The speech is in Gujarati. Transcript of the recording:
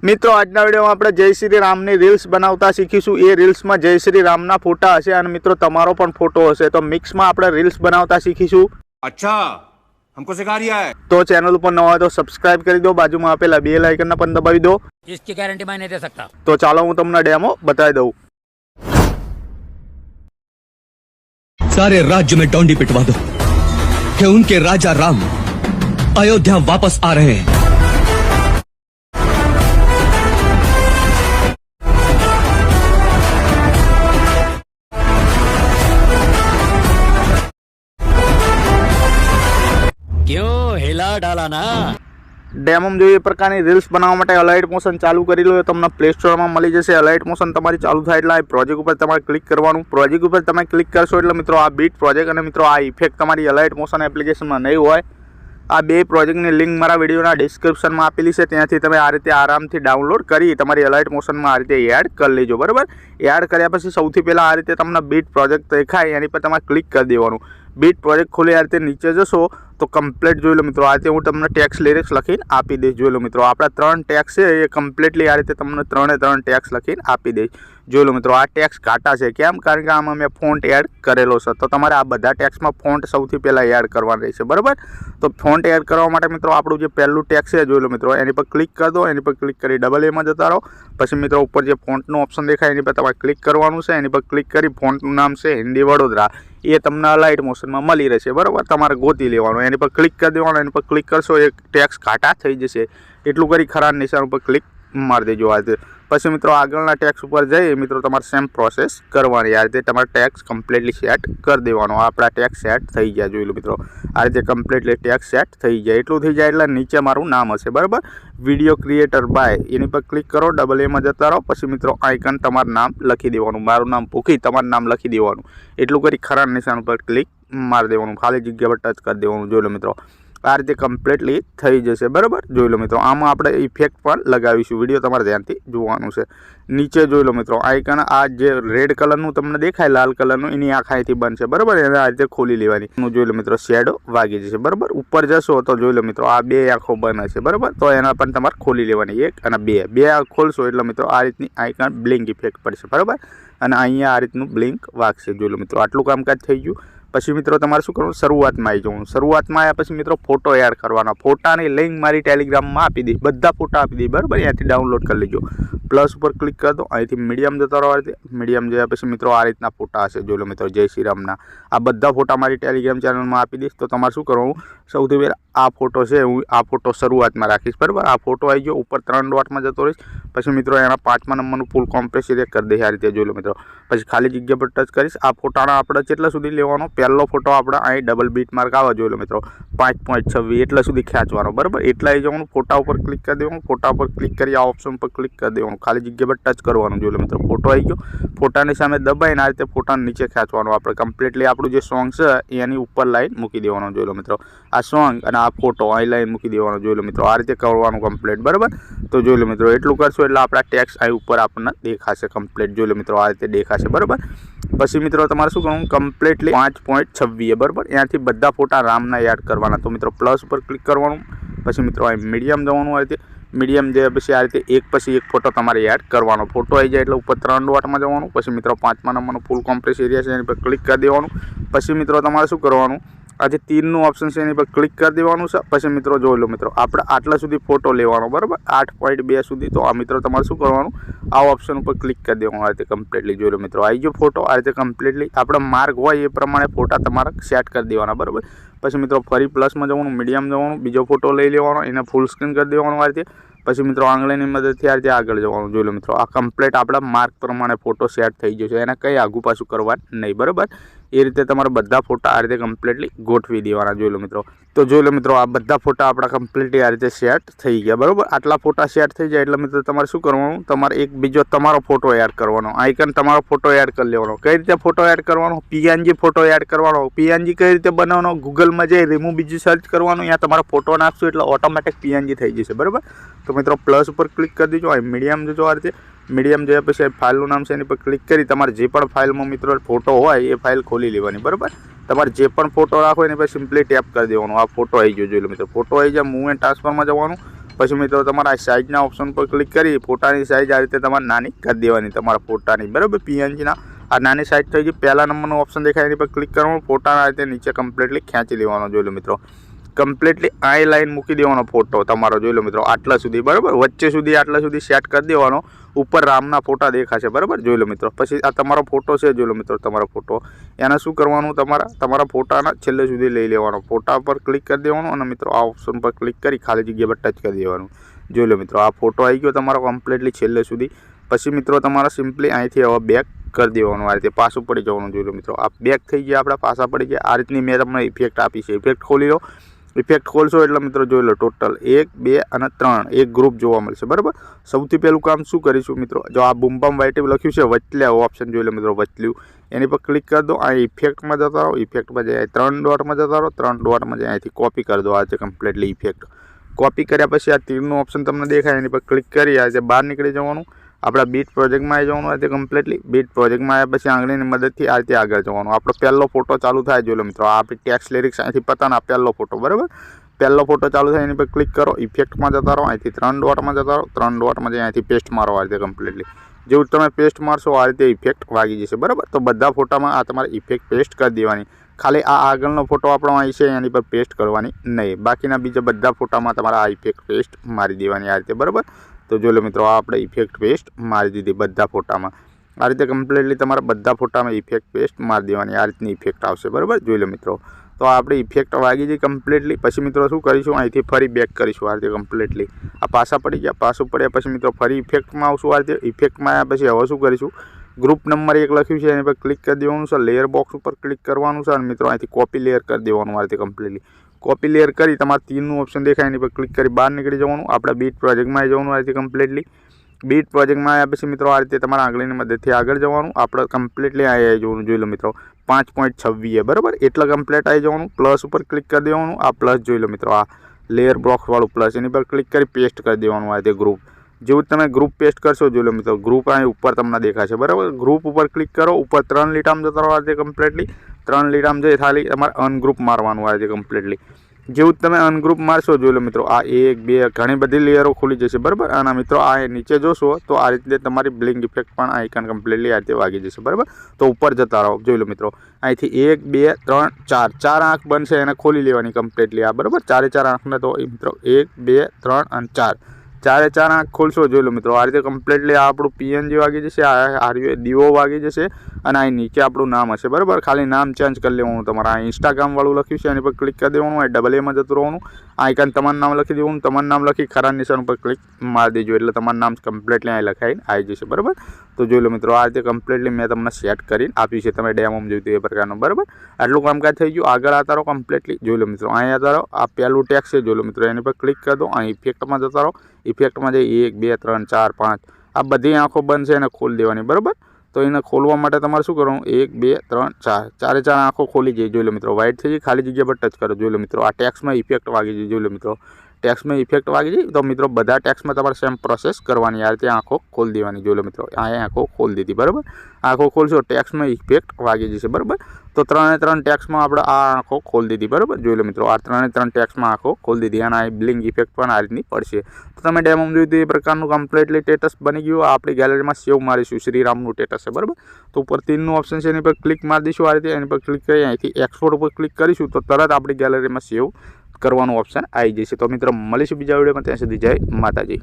મિત્રો આજના વિડીયોમાં આપણે જય શ્રી રામની રીલ્સ બનાવતા શીખીશું। એ રીલ્સમાં જય શ્રી રામના ફોટા હશે અને મિત્રો તમારો પણ ફોટો હશે, તો મિક્સમાં આપણે રીલ્સ બનાવતા શીખીશું। अच्छा हमको सिखा रिया है। तो चैनल पर नवा हो तो सब्सक्राइब कर दो, बाजू में आपेला बेल आइकन पण दबावी दो। इसकी गारंटी मैं नहीं दे सकता। तो चलो हूँ तमने डेमो बताई दूं। सारे राज्य में डोंडी पिटवा दो कि उनके राजा राम अयोध्या वापस आ रहे हैं। क्यों हिला डाला ना। डेमो में जो ये प्रकार की रील्स बनावा माटे अलाइट मोशन चालू करी लो, तमने प्ले स्टोर में मळी जशे। अलाइट मोशन तमारी चालू थाय એટલે આ પ્રોજેક્ટ ઉપર તમારે ક્લિક કરવાનું। પ્રોજેક્ટ ઉપર તમે ક્લિક કરશો એટલે મિત્રો આ બીટ પ્રોજેક્ટ અને મિત્રો આ ઇફેક્ટ તમારી અલાઇટ મોશન એપ્લિકેશનમાં નહીં હોય। આ બે પ્રોજેક્ટની લિંક મારા વિડીયોના ડિસ્ક્રિપ્શનમાં આપેલી છે, ત્યાંથી તમે આ રીતે આરામથી ડાઉનલોડ કરી તમારી અલાઇટ મોશનમાં આ રીતે એડ કરી લેજો, બરાબર। એડ કર્યા પછી સૌથી પહેલાં આ રીતે તમને બીટ પ્રોજેક્ટ દેખાય એની પર તમારે ક્લિક કરી દેવાનું। બીટ પ્રોજેક્ટ ખોલી આ રીતે નીચે જશો तो कम्प्लीट जो लो मित्रों आ रीते हूँ तमने टेक्स लिरिक्स लखीने आपी दईश। जो लो मित्रों आपड़ा 3 टेक्स है ये कम्प्लीटली आ रीते तमने 3 टेक्स लखीने आपी दईश। जो लो मित्रों आ टेक्स काटा है केम, कारण के आमां मैं फॉन्ट एड करेलो छे, तो तमारे आ बधा टेक्स में फॉन्ट सौथी पहला एड करवानुं रहेशे, बराबर। तो फॉन्ट एड करवा माटे मित्रों आपणुं जे पहेलुं टेक्स है जो लो मित्रों एनी पर क्लिक कर दो। एनी पर क्लिक करी डबल ए में जता रहो। पछी मित्रों ऊपर जे फॉन्टनुं ऑप्शन देखाय एनी पर तमारे क्लिक करवानुं छे। एनी पर क्लिक करी फॉन्टनुं नाम छे हिंदी वडोदरा, ये तमने अलाइट मोशन में मळी रहेशे, बराबर। तमारे गोती लेवानुं, एनी पर क्लिक कर देवानुं। एनी पर क्लिक करशो एक टेक्स काटा थई जशे, एटलुं करी खरा निशान पर क्लिक मारी देजो आ रीते। पछी मित्रों आगळना टेक्स पर जई मित्रों तमारे सेम प्रोसेस करवानी। आ रीते तमारे टेक्स कम्प्लीटली सेट कर देवानो। आपड़ा टेक्स सेट थई गया। जोई लो मित्रों आ रीते कम्प्लीटली टेक्स सेट थई जाय। एटलुं थई जाय એટલે નીચે મારું નામ હશે, બરાબર। વિડિયો ક્રિએટર બાય એની પર ક્લિક કરો, ડબલ એ માં જતા રહો। પછી મિત્રો આઇકન તમારું નામ લખી દેવાનું। મારું નામ ભૂખી, તમારું નામ લખી દેવાનું। એટલું કરી ખરા નિશાન પર ક્લિક મારી દેવાનું, ખાલી જગ્યા પર ટચ કરી દેવાનું। જોઈ લો મિત્રો आ रीते कम्प्लीटली थई जशे, बराबर। जोई लो मित्रों आमां आपणे इफेक्ट पण लगावीशुं। विडियो तमारे ध्यानथी जोवानुं छे। नीचे जोई लो मित्रों आइकन आ जे रेड कलरनुं तमने देखाय लाल कलरनुं एनी आंख અહીંથી बनशे, बराबर। एने आ रीते खोली लेवानी। जोई लो मित्रों शेडो वागी जशे, बराबर। ऊपर जशो तो जोई लो मित्रों आ बे आंखो बने छे, बराबर। तो एना पण तमारे खोली लेवानी, एक अने बे आंख खोलशो એટલે मित्रों आ रीतनी आइकन ब्लिंक इफेक्ट पड़शे, बराबर। अने अहींया आ रीतनुं ब्लिंक वागशे। जोई लो मित्रों आटલું कामकाज થઈ ગયું। પછી મિત્રો તમારે શું કરવું, શરૂઆતમાં આવી જવું। શરૂઆતમાં આવ્યા પછી મિત્રો ફોટો એડ કરવાનો। ફોટાની લિંક મારી ટેલિગ્રામમાં આપી દઈ, બધા ફોટા આપી દઈ, બરાબર। અહીંયાથી ડાઉનલોડ કરી લેજો। પ્લસ ઉપર ક્લિક કરી દો, અહીંથી મીડિયમ જતા રહો। મીડિયમ જયા પછી મિત્રો આ રીતના ફોટા હશે। જોઈ લો મિત્રો જય શ્રી રામના આ બધા ફોટા મારી ટેલિગ્રામ ચેનલમાં આપી દઈશ। તો તમારે શું કરવું, સૌથી પહેલાં આ ફોટો છે હું આ ફોટો શરૂઆતમાં રાખીશ, બરાબર। આ ફોટો આવી ગયો, ઉપર 3 ડોટમાં જતો રહીશ। પછી મિત્રો એના 5મા નંબરનું ફૂલ કોમ્પ્રેસ એરિયા કરી દઈશ આ રીતે। જોઈ લો મિત્રો પછી ખાલી જગ્યા પર ટચ કરીશ। આ ફોટાના આપણે કેટલા સુધી લેવાનો, પહેલો ફોટો આપણે અહીં ડબલ બીટ માર્ક આવે, જોઈ લો મિત્રો 5.26 એટલા સુધી ખેંચવાનો, બરાબર। એટલા આવી જવાનું। ફોટા ઉપર ક્લિક કરી દેવાનું। ફોટા ઉપર ક્લિક કરી આ ઓપ્શન પર ક્લિક કરી દેવાનું, ખાલી જગ્યા પર ટચ કરવાનું। જોઈ લો મિત્રો ફોટો આવી ગયો। ફોટાની સામે દબાઈને આ રીતે ફોટાને નીચે ખેંચવાનું। આપણે કમ્પ્લીટલી આપણું જે સોંગ છે એની ઉપર લાઈન મૂકી દેવાનો। જોઈ લો મિત્રો આ સોંગ અને આ ફોટો અહીં લાઈન મૂકી દેવાનો। જોઈ લો મિત્રો આ રીતે કરવાનું કમ્પ્લીટ, બરાબર। તો જોઈ લો મિત્રો એટલું કરશો એટલે આપણા ટેક્સ અહીં ઉપર આપણને દેખાશે કમ્પ્લીટ। જોઈ લો મિત્રો આ રીતે દેખાશે, બરાબર। પછી મિત્રો તમારે શું કરવાનું, કમ્પ્લીટલી 5.26 બરાબર, ત્યાંથી બધા ફોટા રામના એડ કરવાના। તો મિત્રો પ્લસ ઉપર ક્લિક કરવાનું। પછી મિત્રો આ મીડિયમ જવાનું। આ રીતે મીડિયમ જે પછી આ રીતે એક પછી એક ફોટો તમારે એડ કરવાનો। ફોટો આવી જાય એટલે ઉપર 3 ડોટમાં જવાનું। પછી મિત્રો 5મા નંબરનું ફૂલ કોમ્પ્રેસ એરિયા છે એની પર ક્લિક કરી દેવાનું। પછી મિત્રો તમારે શું કરવાનું, આ જે તીરનું ઓપ્શન છે એની પર ક્લિક કરી દેવાનું છે। પછી મિત્રો જોઈ લો મિત્રો આપણે આટલા સુધી ફોટો લેવાનો, બરાબર, 8.2 સુધી। તો આ મિત્રો તમારે શું કરવાનું, આ ઓપ્શન ઉપર ક્લિક કરી દેવાનું આ રીતે કમ્પ્લીટલી। જોઈ લો મિત્રો આવી ગયો ફોટો। આ રીતે કમ્પ્લીટલી આપણે માર્ક હોય એ પ્રમાણે ફોટા તમારે સેટ કરી દેવાના, બરાબર। પછી મિત્રો ફરી પ્લસમાં જવાનું, મીડિયમ જવાનું, બીજો ફોટો લઈ લેવાનો, એને ફૂલ સ્ક્રીન કરી દેવાનું આ રીતે। પછી મિત્રો આંગળીની મદદથી આ રીતે આગળ જવાનું। જોઈ લો મિત્રો આ કમ્પ્લીટ આપણા માર્ક પ્રમાણે ફોટો સેટ થઈ ગયો છે, એને કંઈ આઘું પાછું કરવાનું નહીં, બરાબર। એ રીતે તમારે બધા ફોટા આ રીતે કમ્પ્લીટલી ગોઠવી દેવાના। જોઈ લો મિત્રો તો જોઈ લો મિત્રો આ બધા ફોટા આપણા કમ્પ્લીટલી આ રીતે સેટ થઈ ગયા, બરાબર। આટલા ફોટા સેટ થઈ જાય એટલે મિત્રો તમારે શું કરવાનું, તમારે એક બીજો તમારો ફોટો એડ કરવાનો। આઇકન તમારો ફોટો એડ કરી લેવાનો। કઈ રીતે ફોટો એડ કરવાનો, પીએનજી ફોટો એડ કરવાનો। પીએનજી કઈ રીતે બનાવવાનો, ગૂગલમાં જઈ રિમૂવ બીજું સર્ચ કરવાનું, ત્યાં તમારો ફોટો નાખશો એટલે ઓટોમેટિક પીએનજી થઈ જશે, બરાબર। તો મિત્રો પ્લસ ઉપર ક્લિક કરી દેજો। અહીં મીડિયમ જજો આ રીતે। મીડિયમ જયા પછી ફાઇલનું નામ છે એની પર ક્લિક કરી તમારે જે પણ ફાઇલમાં મિત્રો ફોટો હોય એ ફાઇલ ખોલી લેવાની, બરાબર। તમારે જે પણ ફોટો રાખો એની પર સિમ્પલી ટેપ કરી દેવાનું। આ ફોટો આવી ગયો, જોઈ લો મિત્રો ફોટો આવી જાય, મૂવ એન્ડ ટ્રાન્સફરમાં જવાનું। પછી મિત્રો તમારા સાઇઝના ઓપ્શન પર ક્લિક કરી ફોટાની સાઇઝ આ રીતે તમારે નાની કરી દેવાની તમારા ફોટાની, બરાબર. પીએનજીના આ નાની સાઇઝ થઈ ગઈ. પહેલા નંબરનું ઓપ્શન દેખાય એની પર ક્લિક કરવાનું, ફોટાના રીતે નીચે કમ્પ્લીટલી ખેંચી લેવાનો. જોઈ લો મિત્રો, કમ્પ્લીટલી આ લાઈન મૂકી દેવાનો ફોટો તમારો. જોઈ લો મિત્રો, આટલા સુધી, બરાબર. વચ્ચે સુધી આટલા સુધી સેટ કરી દેવાનો. ઉપર રામના ફોટા દેખાશે, બરાબર. જોઈ લો મિત્રો, પછી આ તમારો ફોટો છે. જોઈ લો મિત્રો, તમારો ફોટો એને શું કરવાનું, તમારા ફોટાના છેલ્લે સુધી લઈ લેવાનો. ફોટા પર ક્લિક કરી દેવાનું અને મિત્રો આ ઓપ્શન પર ક્લિક કરી ખાલી જગ્યા પર ટચ કરી દેવાનું. જોઈ લો મિત્રો, આ ફોટો આવી ગયો તમારો કમ્પ્લીટલી છેલ્લે સુધી. પછી મિત્રો તમારે સિમ્પલી અહીંથી હવે બેક કરી દેવાનું, આ રીતે પાછું પડી જવાનું. જોઈ લો મિત્રો, આ બેક થઈ ગયા, આપણા પાછા પડી ગયા. આ રીતની મેં તમને ઇફેક્ટ આપી છે. ઇફેક્ટ ખોલી લો. ઇફેક્ટ ખોલશો એટલે મિત્રો જોઈ લો, ટોટલ 1, 2 અને 3 એક ગ્રુપ જોવા મળશે, બરાબર. સૌથી પહેલું કામ શું કરીશું મિત્રો, જો આ બુમબમ વ્હાઇટ લખ્યું છે વચલે ઓપ્શન, જોઈ લો મિત્રો, વચલ્યું એની પર ક્લિક કરી દો. આ ઇફેક્ટમાં જતા રહો. ઇફેક્ટમાં જાય 3 ડોટમાં જતા રહો. 3 ડોટમાં જાય અહીંથી કોપી કરી દો. આ રીતે કમ્પ્લીટલી ઇફેક્ટ કોપી કર્યા પછી આ તીરનું ઓપ્શન તમને દેખાય એની પર ક્લિક કરી આ રીતે બહાર નીકળી જવાનું. આપણા બીટ પ્રોજેક્ટમાં આવી જવાનું. આ રીતે કમ્પ્લીટલી બીટ પ્રોજેક્ટમાં આવ્યા પછી આંગળીની મદદથી આ રીતે આગળ જવાનું. આપણો પહેલો ફોટો ચાલુ થાય. જોઈ લો મિત્રો, આ આપણી ટેક્સ્ટ લિરિક્સ અહીંથી પતાના પહેલો ફોટો, બરાબર. પહેલો ફોટો ચાલુ થાય એની પર ક્લિક કરો. ઇફેક્ટમાં જતા રહો. અહીંથી 3 ડોટમાં જતા રહો. 3 ડોટમાં જઈ અહીંથી પેસ્ટ મારો. આ રીતે કમ્પ્લીટલી જેવું તમે પેસ્ટ મારશો આ રીતે ઇફેક્ટ વાગી જશે, બરાબર. તો બધા ફોટામાં આ તમારે ઇફેક્ટ પેસ્ટ કરી દેવાની. ખાલી આ આગળનો ફોટો આપણો અહીં છે એની પર પેસ્ટ કરવાની નહીં. બાકીના બીજા બધા ફોટામાં તમારે આ ઇફેક્ટ પેસ્ટ મારી દેવાની આ રીતે, બરાબર. તો જોઈ લો મિત્રો, આ આપણે ઇફેક્ટ પેસ્ટ મારી દીધી બધા ફોટામાં. આ રીતે કમ્પ્લીટલી તમારા બધા ફોટામાં ઇફેક્ટ પેસ્ટ મારી દેવાની. આ રીતની ઇફેક્ટ આવશે, બરાબર. જોઈ લો મિત્રો, તો આપણે ઇફેક્ટ વાગી જઈ કમ્પ્લીટલી. પછી મિત્રો શું કરીશું, અહીંથી ફરી બેક કરીશું. આ રીતે કમ્પ્લીટલી આ પાછા પડી ગયા. પાછું પડ્યા પછી મિત્રો ફરી ઇફેક્ટમાં આવશું. આ રીતે ઇફેક્ટમાં આવ્યા પછી હવે શું કરીશું, ગ્રુપ નંબર 1 લખ્યું છે એની પર ક્લિક કરી દેવાનું છે. લેયર બોક્સ ઉપર ક્લિક કરવાનું છે અને મિત્રો અહીંથી કોપી લેયર કરી દેવાનું. આ રીતે કમ્પ્લીટલી કોપી લેયર કરી તમારે તીરનું ઓપ્શન દેખાય એની પર ક્લિક કરી બહાર નીકળી જવાનું. આપણા બીટ પ્રોજેક્ટમાં આવી જવાનું. આ રીતે કમ્પ્લીટલી બીટ પ્રોજેક્ટમાં આવ્યા પછી મિત્રો આ રીતે તમારા આંગળીની મદદથી આગળ જવાનું. આપણે કમ્પ્લીટલી આવી જવાનું. જોઈ લો મિત્રો, 5.26 બરાબર, એટલે કમ્પ્લીટ આવી જવાનું. પ્લસ ઉપર ક્લિક કરી દેવાનું. આ પ્લસ જોઈ લો મિત્રો, આ લેયર બોક્સવાળું પ્લસ એની પર ક્લિક કરી પેસ્ટ કરી દેવાનું. આ રીતે ગ્રુપ જેવું તમે ગ્રુપ પેસ્ટ કરશો. જોઈ લો મિત્રો, ગ્રુપ અહીં ઉપર તમને દેખાશે, બરાબર. ગ્રુપ ઉપર ક્લિક કરો. ઉપર 3 લીટામાં જતા રહો. આ રીતે કમ્પ્લીટલી 3 લીટામાં જઈ ખાલી તમારે અનગ્રુપ મારવાનું. આ રીતે કમ્પ્લીટલી જેવું તમે અનગ્રુપ મારશો. જોઈ લો મિત્રો, આ 1, 2 ઘણી બધી લેયરો ખુલી જશે, બરાબર. અને મિત્રો આ નીચે જોશો તો આ રીતે તમારી બ્લિંક ઇફેક્ટ પણ આઇકન કમ્પ્લીટલી આ રીતે વાગી જશે, બરાબર. તો ઉપર જતા રહો. જોઈ લો મિત્રો, અહીંથી 1, 2, 3, 4 4 આંખ બનશે એને ખોલી લેવાની કમ્પ્લીટલી. આ બરાબર, 4 આંખને તો મિત્રો 1, 2, 3 અને 4 આંખ ખોલશો. જોઈ લો મિત્રો, આ રીતે કમ્પ્લીટલી આ આપણું પીએનજી વાગી જશે. આ દીવો વાગી જશે અને અહીં નીચે આપણું નામ હશે, બરાબર. ખાલી નામ ચેન્જ કરી લેવાનું. તમારા ઇન્સ્ટાગ્રામ વાળું લખ્યું છે એની પર ક્લિક કરી દેવાનું. અહીં ડબલ એમાં જતું રહેવાનું. આઇકન તમારું નામ લખી દેવાનું. તમારું નામ લખી ખરા નિશાન ઉપર ક્લિક મારી દેજો એટલે તમારું નામ કમ્પ્લીટલી અહીં લખાઈને આવી જશે, બરાબર. તો જોઈ લો મિત્રો, આ રીતે કમ્પ્લીટલી મેં તમને સેટ કરીને આપ્યું છે. તમે ડેમોમાં જોયું એ પ્રકારનું, બરાબર. આટલું કામકાજ થઈ ગયું. આગળ આવતા રહો કમ્પ્લીટલી. જોઈ લો મિત્રો, અહીં આવતા રહો. આ પહેલું ટેક્સ છે. જોઈ લો મિત્રો, એની પર ક્લિક કરી દો. અહીં ઇફેક્ટમાં જતા રહો. ઇફેક્ટમાં જઈ 1, 2, 3, 4, 5 આ બધી આંખો બનશે એને ખોલી દેવાની, બરાબર. તો એને ખોલવા માટે તમારે શું કરવાનું, 1, 2, 3, 4 4 આંખો ખોલી જાય. જોઈ લો મિત્રો, વ્હાઇટ થઈ જાય. ખાલી જગ્યા પર ટચ કરો. જોઈ લો મિત્રો, આ ટેક્સમાં ઇફેક્ટ વાગી જાય. જોઈ લો મિત્રો, ટેક્સમાં ઇફેક્ટ વાગી જાય. તો મિત્રો બધા ટેક્સમાં તમારે સેમ પ્રોસેસ કરવાની. આ રીતે આંખો ખોલી દેવાની. જોઈ લો મિત્રો, આ આંખો ખોલી દીધી, બરાબર. આંખો ખોલશો ટેક્સમાં ઇફેક્ટ વાગી જશે, બરાબર. તો 3 ટેક્સમાં આપણે આ આંખો ખોલી દીધી, બરાબર. જોઈ લો મિત્રો, આ 3 ટેક્સમાં આંખો ખોલી દીધી અને આ બ્લિંક ઇફેક્ટ પણ આ રીતની પડશે. તો તમે ડેમોમાં જોયું એ પ્રકારનું કમ્પ્લીટલી સ્ટેટસ બની ગયું. આપણી ગેલેરીમાં સેવ મારીશું. શ્રીરામનું સ્ટેટસ છે, બરાબર. તો ઉપર 3નું ઓપ્શન છે એની પર ક્લિક મારી દઈશું. આ રીતે એની પર ક્લિક કરી અહીંથી એક્સપોર્ટ ઉપર ક્લિક કરીશું તો તરત આપણી ગેલેરીમાં સેવ કરવાનું ઓપ્શન આવી જશે. તો મિત્રો મળીશું બીજા વિડીયોમાં. ત્યાં સુધી જય માતાજી.